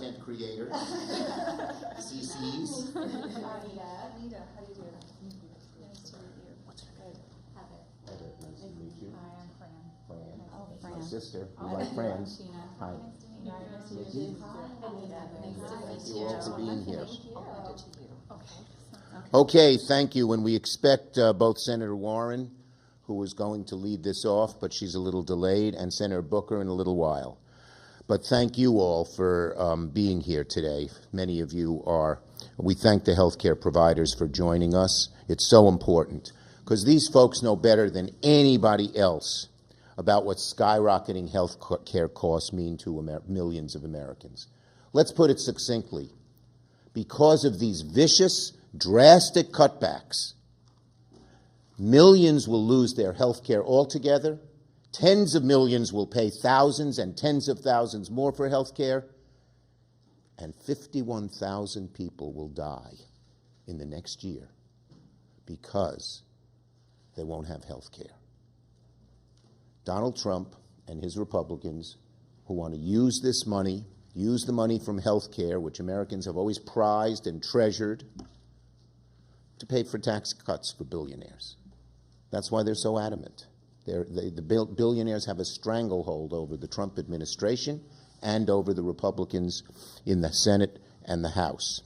content creators, CCs. Anita, how do you do? Nice to meet you. What's her Good. Have it. Heather, nice to meet you. Hi, I'm Fran. Fran. Oh, That's Fran. my sister. We Oh, like friends. Tina. Hi. Nice to meet you. Nice to meet Nikki. you. Hi, Anita. Nice to meet Thank you all for being here. Thank you. Okay. Okay, thank you. And we expect both Senator Warren, who is going to lead this off, but she's a little delayed, and Senator Booker in a little while. But thank you all for being here today. Many of you are. We thank the healthcare providers for joining us. It's so important because these folks know better than anybody else about what skyrocketing health care costs mean to millions of Americans. Let's put it succinctly. Because of these vicious, drastic cutbacks, millions will lose their health care altogether. Tens of millions will pay thousands and tens of thousands more for health care. And 51,000 people will die in the next year because they won't have health care. Donald Trump and his Republicans, who want to use this money, use the money from health care, which Americans have always prized and treasured, to pay for tax cuts for billionaires. That's why they're so adamant. The billionaires have a stranglehold over the Trump administration and over the Republicans in the Senate and the House.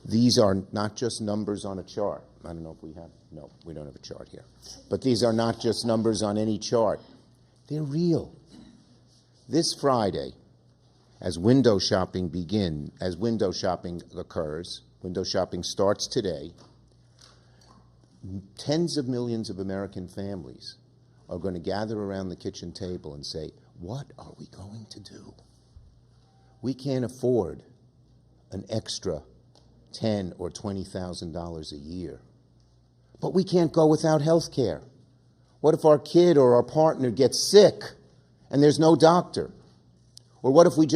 These are not just numbers on a chart. I don't know if we have, no, we don't have a chart here. But these are not just numbers on any chart. They're real. This Friday, as window shopping occurs, window shopping starts today, tens of millions of American families are going to gather around the kitchen table and say, what are we going to do? We can't afford an extra $10,000 or $20,000 a year. But we can't go without health care. What if our kid or our partner gets sick and there's no doctor? Or what if we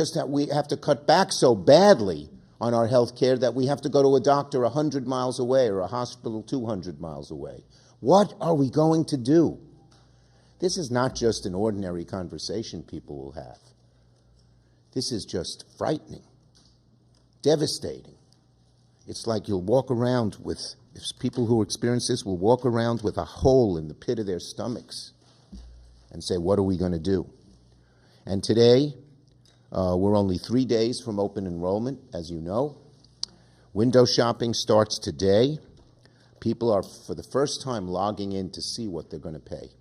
have to cut back so badly on our health care that we have to go to a doctor 100 miles away or a hospital 200 miles away? What are we going to do? This is not just an ordinary conversation people will have. This is just frightening, devastating. It's like you'll walk around with, if people who experience this will walk around with a hole in the pit of their stomachs and say, what are we going to do? And today, we're only 3 days from open enrollment, as you know. Window shopping starts today. People are, for the first time, logging in to see what they're going to pay.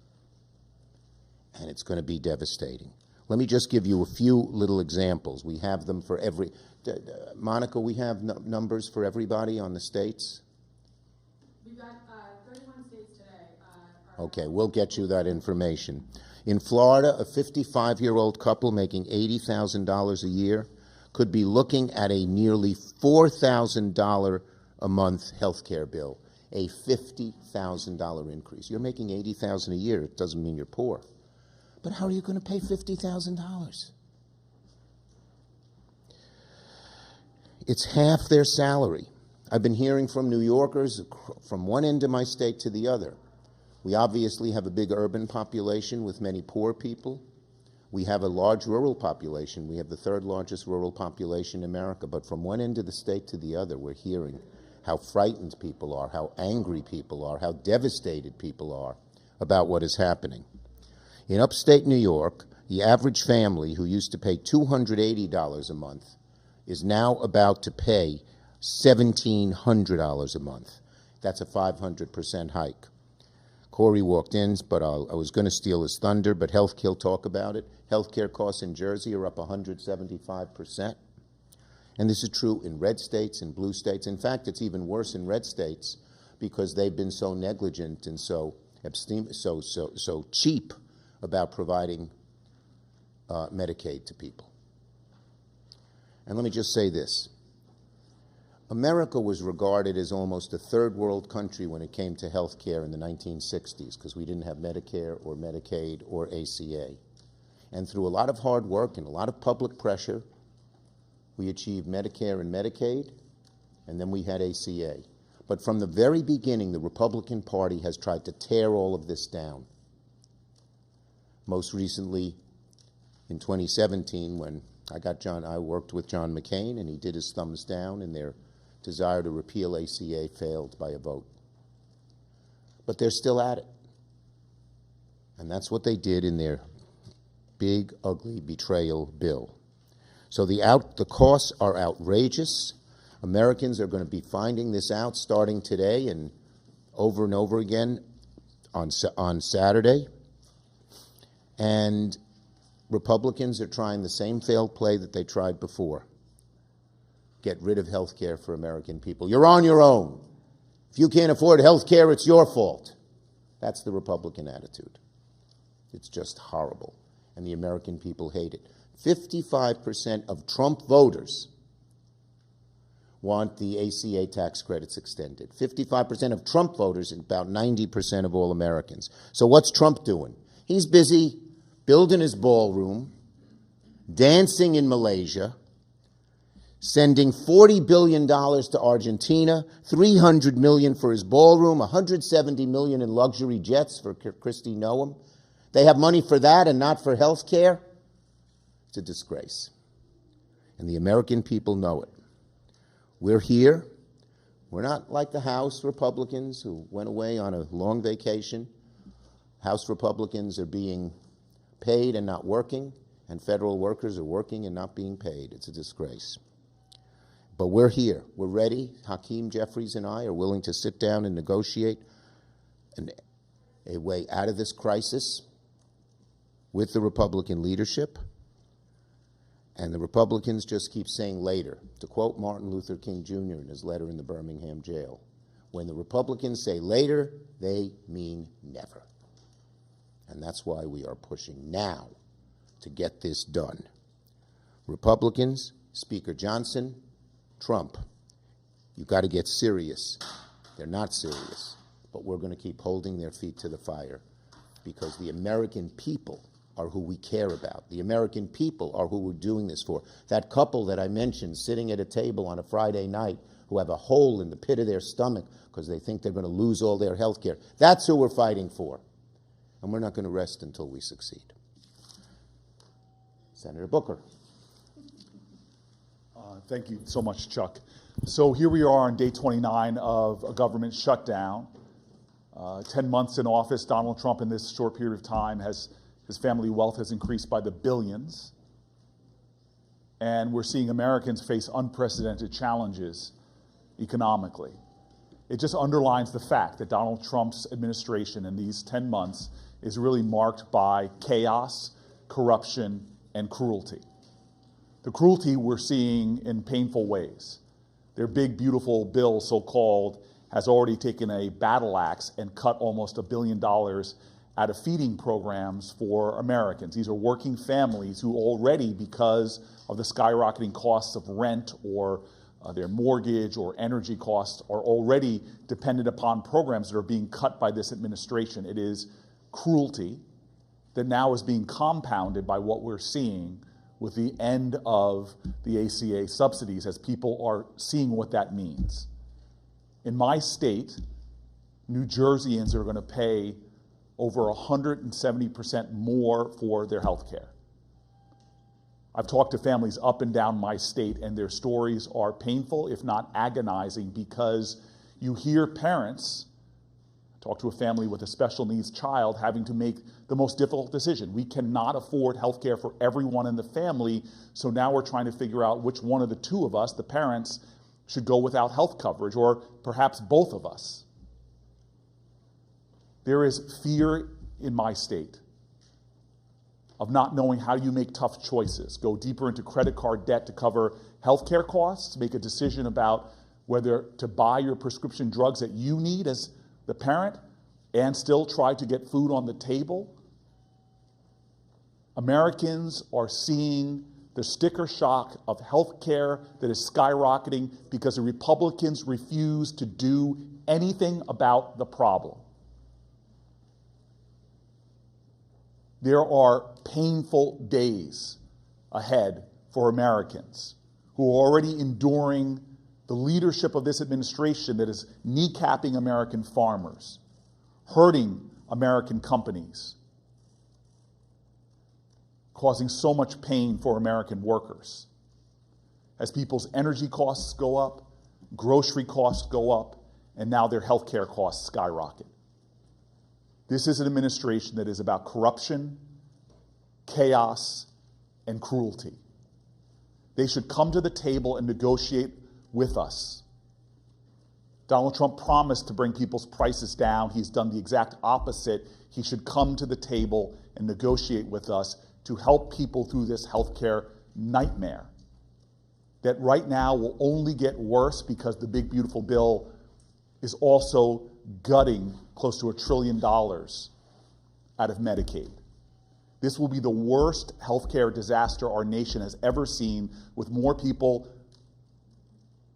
And it's going to be devastating. Let me just give you a few little examples. We have them for every... Monica, we have numbers for everybody on the states? We've got 31 states today. Okay, we'll get you that information. In Florida, a 55-year-old couple making $80,000 a year could be looking at a nearly $4,000 a month health care bill, a $50,000 increase. You're making $80,000 a year. It doesn't mean you're poor. But how are you going to pay $50,000? It's half their salary. I've been hearing from New Yorkers from one end of my state to the other. We obviously have a big urban population with many poor people. We have a large rural population. We have the third largest rural population in America. But from one end of the state to the other, we're hearing how frightened people are, how angry people are, how devastated people are about what is happening. In upstate New York, the average family who used to pay $280 a month is now about to pay $1,700 a month. That's a 500% hike. Corey walked in, but I was going to steal his thunder, but he'll talk about it. Healthcare costs in Jersey are up 175%. And this is true in red states and blue states. In fact, it's even worse in red states because they've been so negligent and so cheap about providing Medicaid to people. And let me just say this. America was regarded as almost a third world country when it came to health care in the 1960s because we didn't have Medicare or Medicaid or ACA. And through a lot of hard work and a lot of public pressure, we achieved Medicare and Medicaid, and then we had ACA. But from the very beginning, the Republican Party has tried to tear all of this down. Most recently, in 2017, when I worked with John McCain, and he did his thumbs down, and their desire to repeal ACA failed by a vote. But they're still at it. And that's what they did in their big, ugly betrayal bill. So the costs are outrageous. Americans are going to be finding this out starting today and over again on Saturday. And Republicans are trying the same failed play that they tried before. Get rid of health care for American people. You're on your own. If you can't afford health care, it's your fault. That's the Republican attitude. It's just horrible. And the American people hate it. 55% of Trump voters want the ACA tax credits extended. 55% of Trump voters and about 90% of all Americans. So what's Trump doing? He's busy building his ballroom, dancing in Malaysia, sending $40 billion to Argentina, $300 million for his ballroom, $170 million in luxury jets for Kristi Noem. They have money for that and not for health care? It's a disgrace. And the American people know it. We're here. We're not like the House Republicans who went away on a long vacation. House Republicans are being paid and not working, and federal workers are working and not being paid. It's a disgrace. But we're here. We're ready. Hakeem Jeffries and I are willing to sit down and negotiate a way out of this crisis with the Republican leadership. And the Republicans just keep saying later. To quote Martin Luther King Jr. in his letter in the Birmingham jail, when the Republicans say later, they mean never. And that's why we are pushing now to get this done. Republicans, Speaker Johnson, Trump, you've got to get serious. They're not serious, but we're going to keep holding their feet to the fire because the American people are who we care about. The American people are who we're doing this for. That couple that I mentioned sitting at a table on a Friday night who have a hole in the pit of their stomach because they think they're going to lose all their health care. That's who we're fighting for. And we're not going to rest until we succeed. Senator Booker. Thank you so much, Chuck. So here we are on day 29 of a government shutdown. 10 months in office, Donald Trump in this short period of time his family wealth has increased by the billions. And we're seeing Americans face unprecedented challenges economically. It just underlines the fact that Donald Trump's administration in these 10 months is really marked by chaos, corruption, and cruelty. The cruelty we're seeing in painful ways. Their big, beautiful bill, so-called, has already taken a battle axe and cut almost $1 billion out of feeding programs for Americans. These are working families who already, because of the skyrocketing costs of rent or their mortgage or energy costs, are already dependent upon programs that are being cut by this administration. It is cruelty that now is being compounded by what we're seeing with the end of the ACA subsidies as people are seeing what that means. In my state, New Jerseyans are going to pay over 170% more for their health care. I've talked to families up and down my state, and their stories are painful, if not agonizing, because you hear parents, talk to a family with a special needs child, having to make the most difficult decision. We cannot afford health care for everyone in the family, so now we're trying to figure out which one of the two of us, the parents, should go without health coverage, or perhaps both of us. There is fear in my state of not knowing how you make tough choices, go deeper into credit card debt to cover health care costs, make a decision about whether to buy your prescription drugs that you need as the parent and still try to get food on the table. Americans are seeing the sticker shock of health care that is skyrocketing because the Republicans refuse to do anything about the problem. There are painful days ahead for Americans who are already enduring the leadership of this administration that is kneecapping American farmers, hurting American companies. causing so much pain for American workers. As people's energy costs go up, grocery costs go up, and now their health care costs skyrocket. This is an administration that is about corruption, chaos, and cruelty. They should come to the table and negotiate with us. Donald Trump promised to bring people's prices down. He's done the exact opposite. He should come to the table and negotiate with us to help people through this healthcare nightmare that right now will only get worse because the big, beautiful bill is also gutting close to $1 trillion out of Medicaid. This will be the worst healthcare disaster our nation has ever seen, with more people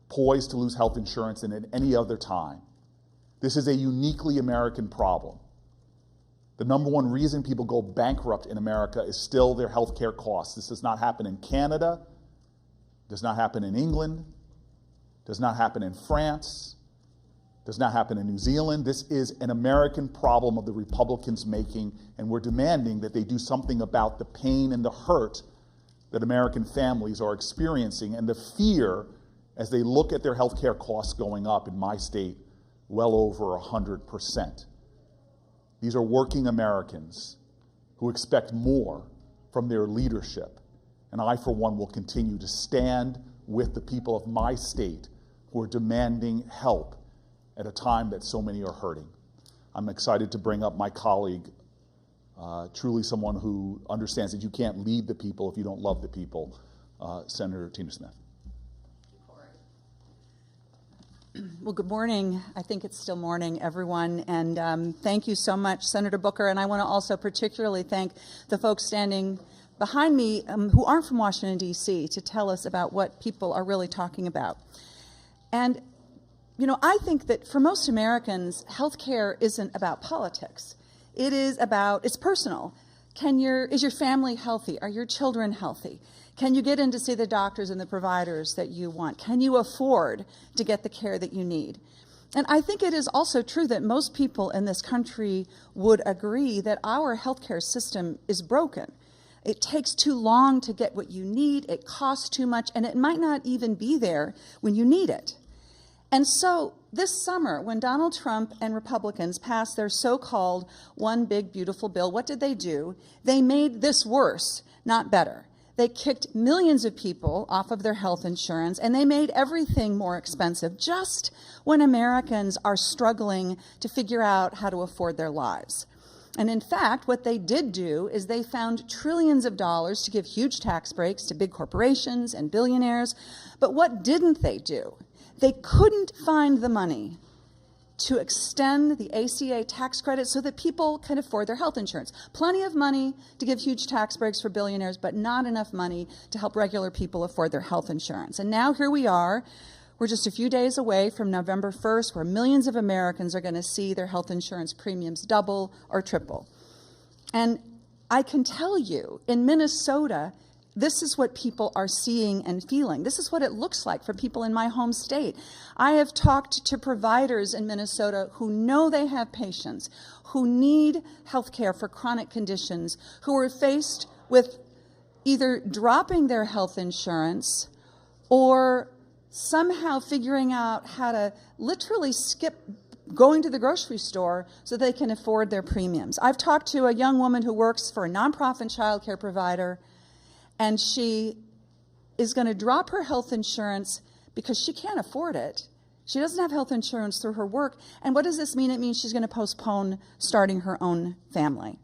poised to lose health insurance than at any other time. This is a uniquely American problem. The number one reason people go bankrupt in America is still their healthcare costs. This does not happen in Canada, does not happen in England, does not happen in France, does not happen in New Zealand. This is an American problem of the Republicans' making, and we're demanding that they do something about the pain and the hurt that American families are experiencing and the fear as they look at their health care costs going up in my state well over 100%. These are working Americans who expect more from their leadership, and I, for one, will continue to stand with the people of my state who are demanding help at a time that so many are hurting. I'm excited to bring up my colleague, truly someone who understands that you can't lead the people if you don't love the people, Senator Tina Smith. Well, good morning. I think it's still morning, everyone, and thank you so much, Senator Booker. And I want to also particularly thank the folks standing behind me who aren't from Washington, D.C., to tell us about what people are really talking about. And you know, I think that for most Americans, healthcare isn't about politics. It's personal. Is your family healthy? Are your children healthy? Can you get in to see the doctors and the providers that you want? Can you afford to get the care that you need? And I think it is also true that most people in this country would agree that our healthcare system is broken. It takes too long to get what you need, it costs too much, and it might not even be there when you need it. And so this summer, when Donald Trump and Republicans passed their so-called one big beautiful bill, what did they do? They made this worse, not better. They kicked millions of people off of their health insurance, and they made everything more expensive just when Americans are struggling to figure out how to afford their lives. And in fact, what they did do is they found trillions of dollars to give huge tax breaks to big corporations and billionaires. But what didn't they do? They couldn't find the money to extend the ACA tax credit so that people can afford their health insurance. Plenty of money to give huge tax breaks for billionaires, but not enough money to help regular people afford their health insurance. And now here we are. We're just a few days away from November 1st, where millions of Americans are going to see their health insurance premiums double or triple. And I can tell you, in Minnesota, this is what people are seeing and feeling. This is what it looks like for people in my home state. I have talked to providers in Minnesota who know they have patients, who need health care for chronic conditions, who are faced with either dropping their health insurance or somehow figuring out how to literally skip going to the grocery store so they can afford their premiums. I've talked to a young woman who works for a nonprofit child care provider, and she is going to drop her health insurance because she can't afford it. She doesn't have health insurance through her work. And what does this mean? It means she's going to postpone starting her own family.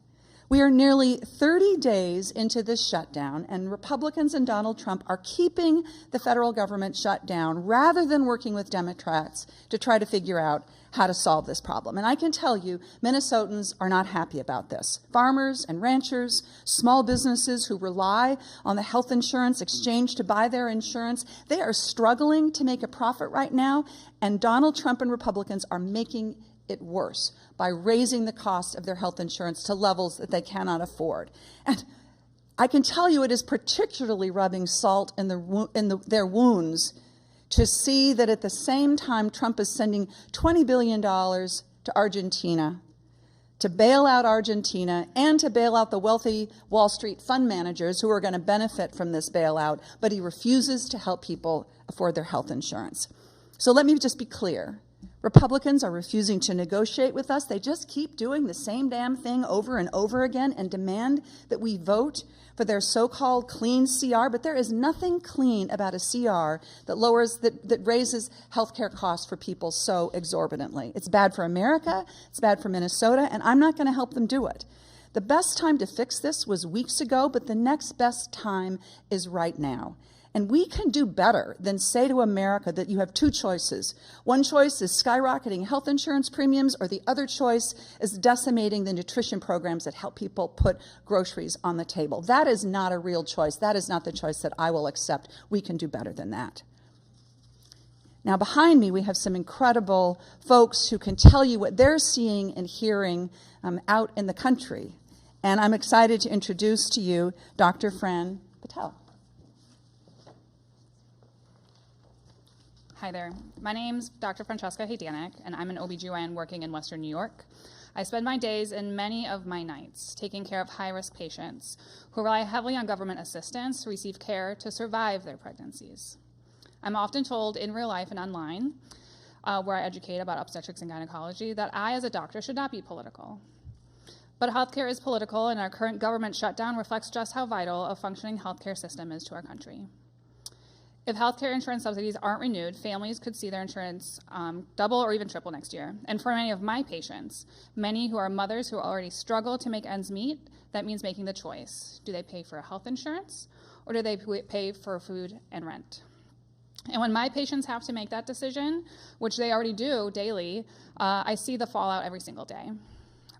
We are nearly 30 days into this shutdown, and Republicans and Donald Trump are keeping the federal government shut down rather than working with Democrats to try to figure out how to solve this problem. And I can tell you, Minnesotans are not happy about this. Farmers and ranchers, small businesses who rely on the health insurance exchange to buy their insurance, they are struggling to make a profit right now, and Donald Trump and Republicans are making it worse by raising the cost of their health insurance to levels that they cannot afford. And I can tell you it is particularly rubbing salt in their wounds to see that at the same time Trump is sending $20 billion to Argentina to bail out Argentina and to bail out the wealthy Wall Street fund managers who are going to benefit from this bailout, but he refuses to help people afford their health insurance. So let me just be clear. Republicans are refusing to negotiate with us. They just keep doing the same damn thing over and over again and demand that we vote for their so-called clean CR, but there is nothing clean about a CR that raises healthcare costs for people so exorbitantly. It's bad for America, it's bad for Minnesota, and I'm not going to help them do it. The best time to fix this was weeks ago, but the next best time is right now. And we can do better than say to America that you have two choices. One choice is skyrocketing health insurance premiums, or the other choice is decimating the nutrition programs that help people put groceries on the table. That is not a real choice. That is not the choice that I will accept. We can do better than that. Now, behind me, we have some incredible folks who can tell you what they're seeing and hearing out in the country. And I'm excited to introduce to you Dr. Fran Patel. Hi there. My name's Dr. Francesca Haydanek, and I'm an OBGYN working in Western New York. I spend my days and many of my nights taking care of high-risk patients who rely heavily on government assistance to receive care to survive their pregnancies. I'm often told in real life and online, where I educate about obstetrics and gynecology, that I, as a doctor, should not be political. But healthcare is political, and our current government shutdown reflects just how vital a functioning healthcare system is to our country. If healthcare insurance subsidies aren't renewed, families could see their insurance double or even triple next year. And for many of my patients, many who are mothers who already struggle to make ends meet, that means making the choice. Do they pay for health insurance, or do they pay for food and rent? And when my patients have to make that decision, which they already do daily, I see the fallout every single day.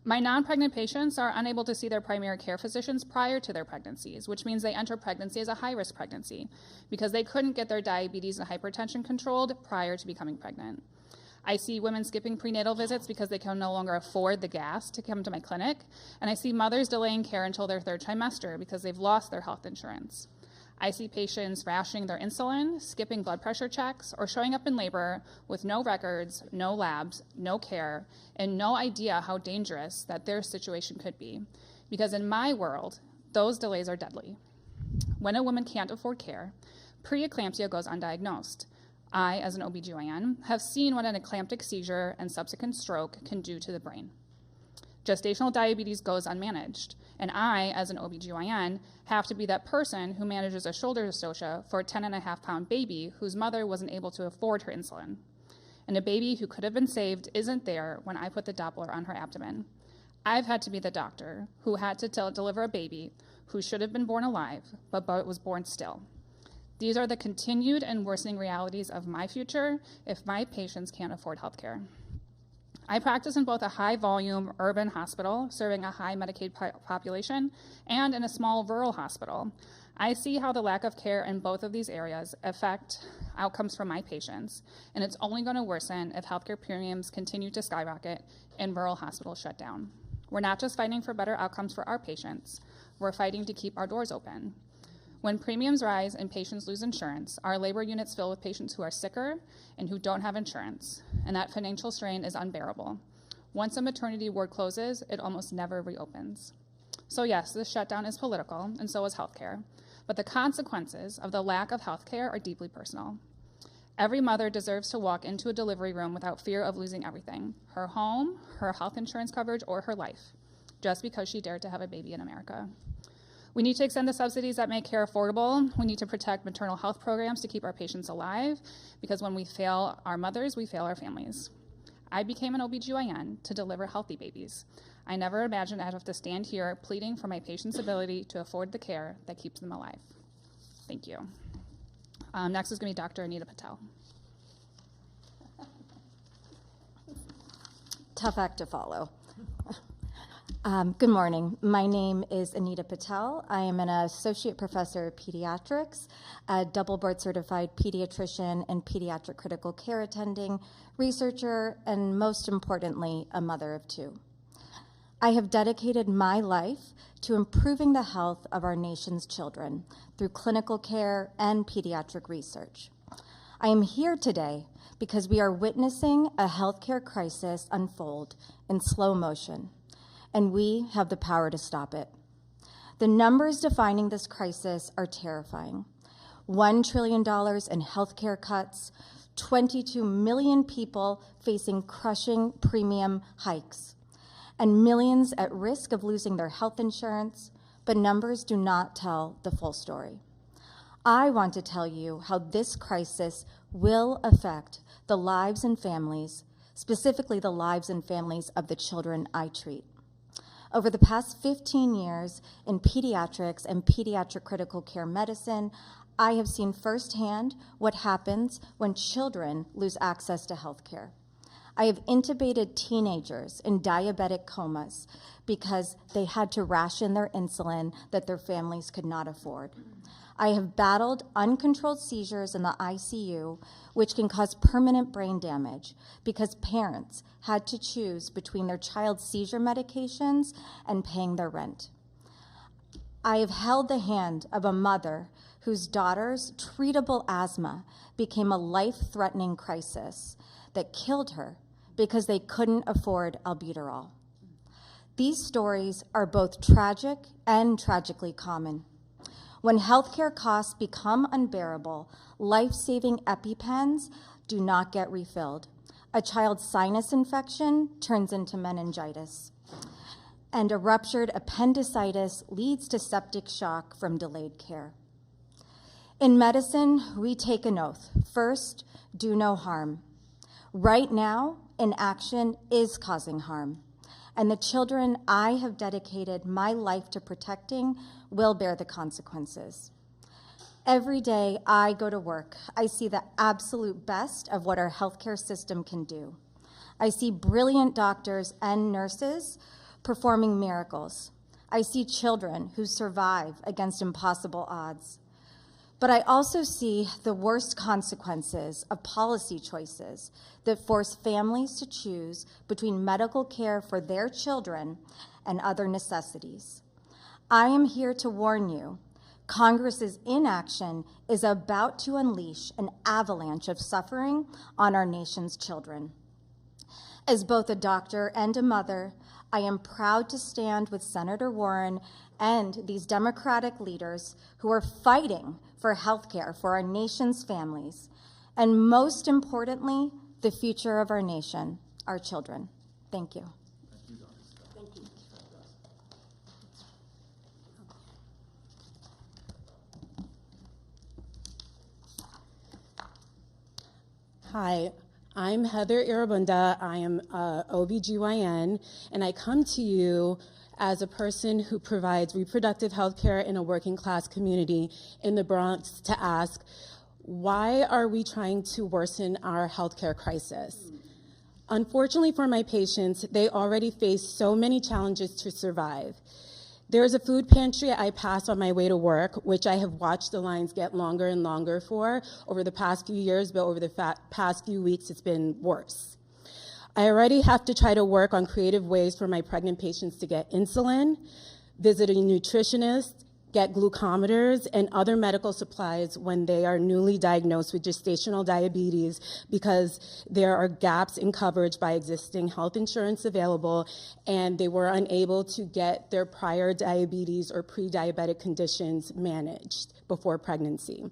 My non-pregnant patients are unable to see their primary care physicians prior to their pregnancies, which means they enter pregnancy as a high-risk pregnancy because they couldn't get their diabetes and hypertension controlled prior to becoming pregnant. I see women skipping prenatal visits because they can no longer afford the gas to come to my clinic, and I see mothers delaying care until their third trimester because they've lost their health insurance. I see patients rationing their insulin, skipping blood pressure checks, or showing up in labor with no records, no labs, no care, and no idea how dangerous that their situation could be. Because in my world, those delays are deadly. When a woman can't afford care, preeclampsia goes undiagnosed. I, as an OBGYN, have seen what an eclamptic seizure and subsequent stroke can do to the brain. Gestational diabetes goes unmanaged, and I, as an OBGYN, have to be that person who manages a shoulder dystocia for a 10.5-pound baby whose mother wasn't able to afford her insulin. And a baby who could have been saved isn't there when I put the Doppler on her abdomen. I've had to be the doctor who had to deliver a baby who should have been born alive, but was born still. These are the continued and worsening realities of my future if my patients can't afford health care. I practice in both a high-volume urban hospital serving a high Medicaid population and in a small rural hospital. I see how the lack of care in both of these areas affect outcomes for my patients, and it's only going to worsen if healthcare premiums continue to skyrocket and rural hospitals shut down. We're not just fighting for better outcomes for our patients, we're fighting to keep our doors open. When premiums rise and patients lose insurance, our labor units fill with patients who are sicker and who don't have insurance, and that financial strain is unbearable. Once a maternity ward closes, it almost never reopens. So yes, this shutdown is political, and so is healthcare, but the consequences of the lack of healthcare are deeply personal. Every mother deserves to walk into a delivery room without fear of losing everything, her home, her health insurance coverage, or her life, just because she dared to have a baby in America. We need to extend the subsidies that make care affordable. We need to protect maternal health programs to keep our patients alive, because when we fail our mothers, we fail our families. I became an OBGYN to deliver healthy babies. I never imagined I'd have to stand here pleading for my patients' ability to afford the care that keeps them alive. Thank you. Next is going to be Dr. Anita Patel. Tough act to follow. Good morning. My name is Anita Patel. I am an associate professor of pediatrics, a double board certified pediatrician and pediatric critical care attending, researcher, and most importantly, a mother of two. I have dedicated my life to improving the health of our nation's children through clinical care and pediatric research. I am here today because we are witnessing a healthcare crisis unfold in slow motion. and we have the power to stop it. The numbers defining this crisis are terrifying. $1 trillion in healthcare cuts, 22 million people facing crushing premium hikes, and millions at risk of losing their health insurance, but numbers do not tell the full story. I want to tell you how this crisis will affect the lives and families, specifically the lives and families of the children I treat. Over the past 15 years in pediatrics and pediatric critical care medicine, I have seen firsthand what happens when children lose access to health care. I have intubated teenagers in diabetic comas because they had to ration their insulin that their families could not afford. I have battled uncontrolled seizures in the ICU, which can cause permanent brain damage because parents had to choose between their child's seizure medications and paying their rent. I have held the hand of a mother whose daughter's treatable asthma became a life-threatening crisis that killed her because they couldn't afford albuterol. These stories are both tragic and tragically common. When healthcare costs become unbearable, life-saving EpiPens do not get refilled. A child's sinus infection turns into meningitis, and a ruptured appendicitis leads to septic shock from delayed care. In medicine, we take an oath. First, do no harm. Right now, inaction is causing harm, and the children I have dedicated my life to protecting will bear the consequences. Every day I go to work, I see the absolute best of what our healthcare system can do. I see brilliant doctors and nurses performing miracles. I see children who survive against impossible odds. But I also see the worst consequences of policy choices that force families to choose between medical care for their children and other necessities. I am here to warn you, Congress's inaction is about to unleash an avalanche of suffering on our nation's children. As both a doctor and a mother, I am proud to stand with Senator Warren and these Democratic leaders who are fighting for health care for our nation's families, and most importantly, the future of our nation, our children. Thank you. Thank you. Hi, I'm Heather Irabunda. I am a OBGYN, and I come to you as a person who provides reproductive health care in a working class community in the Bronx to ask, why are we trying to worsen our healthcare crisis? Unfortunately for my patients, they already face so many challenges to survive. There's a food pantry I pass on my way to work, which I have watched the lines get longer and longer for over the past few years, but over the past few weeks, it's been worse. I already have to try to work on creative ways for my pregnant patients to get insulin, visit a nutritionist, get glucometers, and other medical supplies when they are newly diagnosed with gestational diabetes because there are gaps in coverage by existing health insurance available, and they were unable to get their prior diabetes or pre-diabetic conditions managed before pregnancy.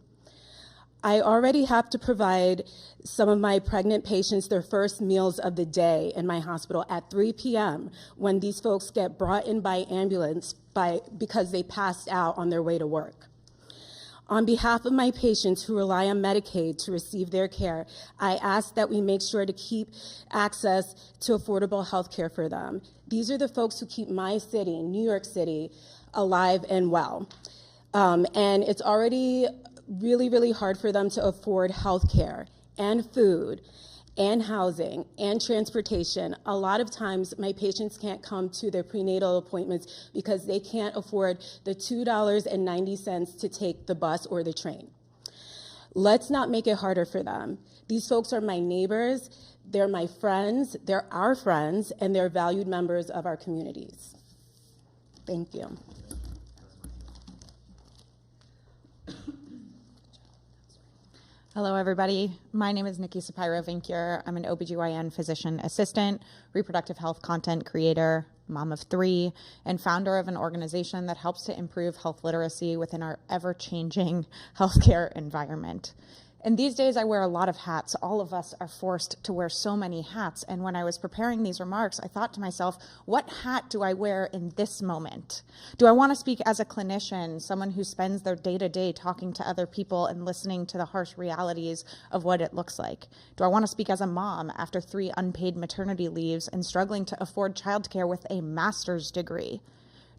I already have to provide some of my pregnant patients their first meals of the day in my hospital at 3 p.m. when these folks get brought in by ambulance because they passed out on their way to work. On behalf of my patients who rely on Medicaid to receive their care, I ask that we make sure to keep access to affordable health care for them. These are the folks who keep my city, New York City, alive and well. And it's already really, really hard for them to afford health care and food and housing and transportation. A lot of times my patients can't come to their prenatal appointments because they can't afford the $2.90 to take the bus or the train. Let's not make it harder for them. These folks are my neighbors, they're my friends, they're our friends, and they're valued members of our communities. Thank you. Hello, everybody. My name is Nikki Sapiro-Vincure. I'm an OBGYN physician assistant, reproductive health content creator, mom of 3, and founder of an organization that helps to improve health literacy within our ever-changing healthcare environment. And these days I wear a lot of hats. All of us are forced to wear so many hats. And when I was preparing these remarks, I thought to myself, what hat do I wear in this moment? Do I want to speak as a clinician, someone who spends their day-to-day talking to other people and listening to the harsh realities of what it looks like? Do I want to speak as a mom after 3 unpaid maternity leaves and struggling to afford childcare with a master's degree?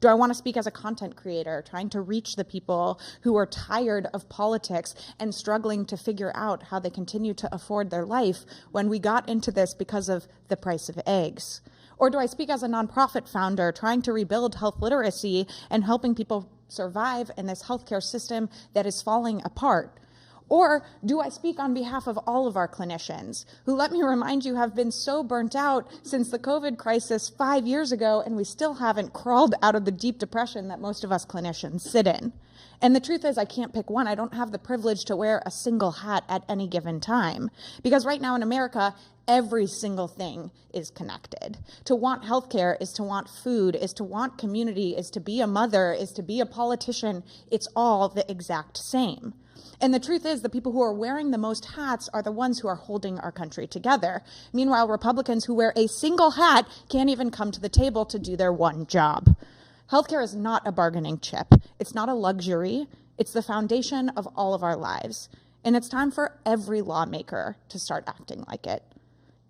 Do I want to speak as a content creator, trying to reach the people who are tired of politics and struggling to figure out how they continue to afford their life when we got into this because of the price of eggs? Or do I speak as a nonprofit founder, trying to rebuild health literacy and helping people survive in this healthcare system that is falling apart? Or do I speak on behalf of all of our clinicians who, let me remind you, have been so burnt out since the COVID crisis 5 years ago, and we still haven't crawled out of the deep depression that most of us clinicians sit in? And the truth is, I can't pick one. I don't have the privilege to wear a single hat at any given time. Because right now in America, every single thing is connected. To want healthcare is to want food, is to want community, is to be a mother, is to be a politician. It's all the exact same. And the truth is, the people who are wearing the most hats are the ones who are holding our country together. Meanwhile, Republicans who wear a single hat can't even come to the table to do their one job. Healthcare is not a bargaining chip. It's not a luxury. It's the foundation of all of our lives. And it's time for every lawmaker to start acting like it.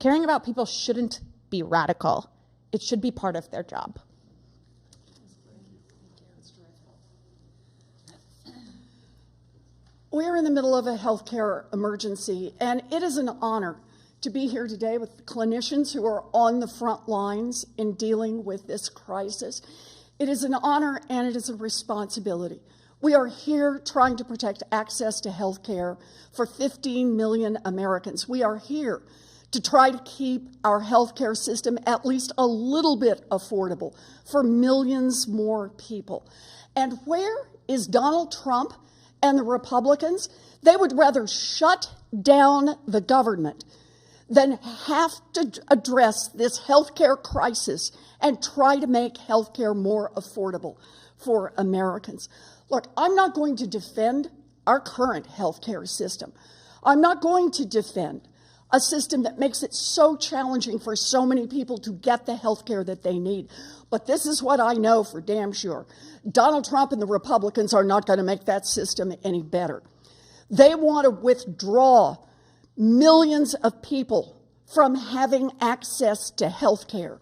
Caring about people shouldn't be radical. It should be part of their job. We're in the middle of a healthcare emergency, and it is an honor to be here today with clinicians who are on the front lines in dealing with this crisis. It is an honor and it is a responsibility. We are here trying to protect access to healthcare for 15 million Americans. We are here to try to keep our healthcare system at least a little bit affordable for millions more people. And where is Donald Trump and the Republicans? They would rather shut down the government than have to address this healthcare crisis and try to make healthcare more affordable for Americans. Look, I'm not going to defend our current healthcare system. I'm not going to defend a system that makes it so challenging for so many people to get the healthcare that they need. But this is what I know for damn sure. Donald Trump and the Republicans are not going to make that system any better. They want to withdraw millions of people from having access to health care.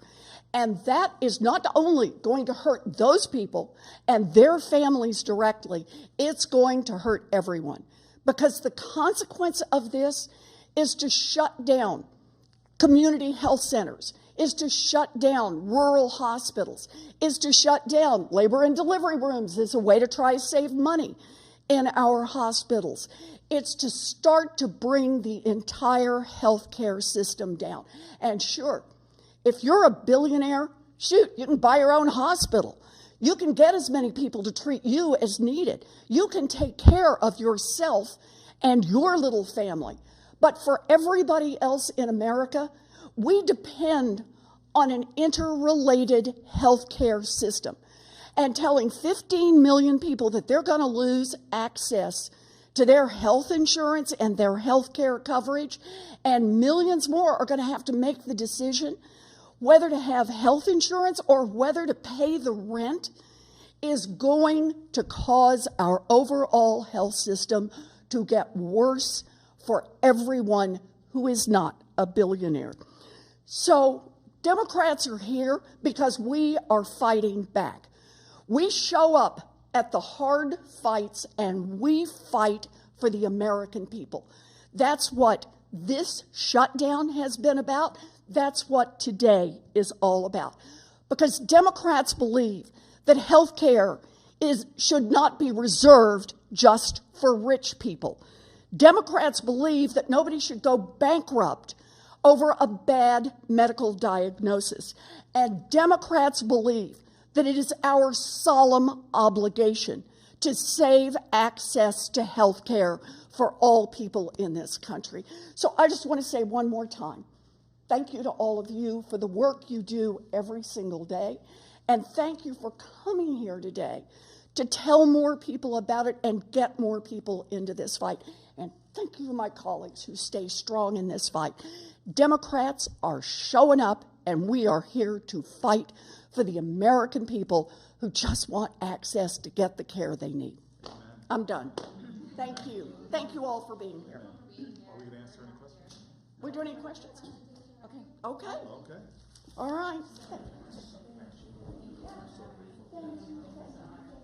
And that is not only going to hurt those people and their families directly, it's going to hurt everyone. Because the consequence of this is to shut down community health centers, is to shut down rural hospitals, is to shut down labor and delivery rooms as a way to try to save money in our hospitals. It's to start to bring the entire healthcare system down. And sure, if you're a billionaire, shoot, you can buy your own hospital. You can get as many people to treat you as needed. You can take care of yourself and your little family. But for everybody else in America, we depend on an interrelated healthcare system. And telling 15 million people that they're going to lose access to their health insurance and their health care coverage, and millions more are going to have to make the decision whether to have health insurance or whether to pay the rent, is going to cause our overall health system to get worse for everyone who is not a billionaire. So Democrats are here because we are fighting back. We show up at the hard fights and we fight for the American people. That's what this shutdown has been about. That's what today is all about. Because Democrats believe that health care should not be reserved just for rich people. Democrats believe that nobody should go bankrupt over a bad medical diagnosis. And Democrats believe that it is our solemn obligation to save access to health care for all people in this country. So I just want to say one more time, Thank you to all of you for the work you do every single day. And thank you for coming here today to tell more people about it and get more people into this fight. And thank you to my colleagues who stay strong in this fight. Democrats are showing up, and we are here to fight for the American people who just want access to get the care they need. I'm done. Thank you. Thank you all for being here. Are we going to answer any questions? We doing any questions? Okay. Okay. All right.